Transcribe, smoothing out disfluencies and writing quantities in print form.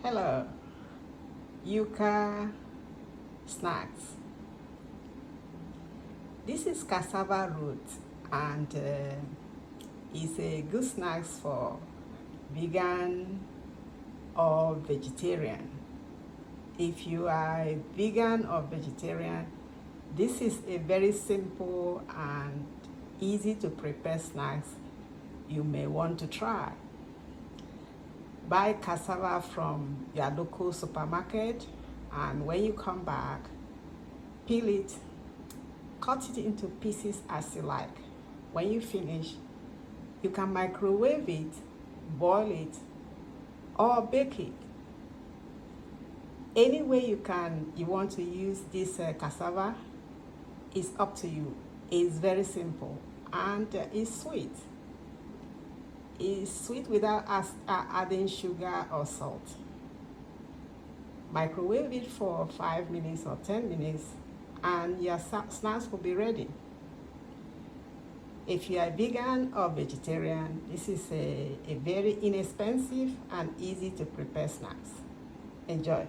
Hello, Yuka snacks. This is cassava root and it's a good snacks for vegan or vegetarian. If you are a vegan or vegetarian, this is a very simple and easy to prepare snacks you may want to try. Buy cassava from your local supermarket, and when you come back, peel it, cut it into pieces as you like. When you finish, you can microwave it, boil it, or bake it. Any way you want to use this cassava is up to you. It's very simple and it's sweet. It's sweet without adding sugar or salt. Microwave it for 5 minutes or 10 minutes and your snacks will be ready. If you are vegan or vegetarian, this is a very inexpensive and easy to prepare snacks. Enjoy.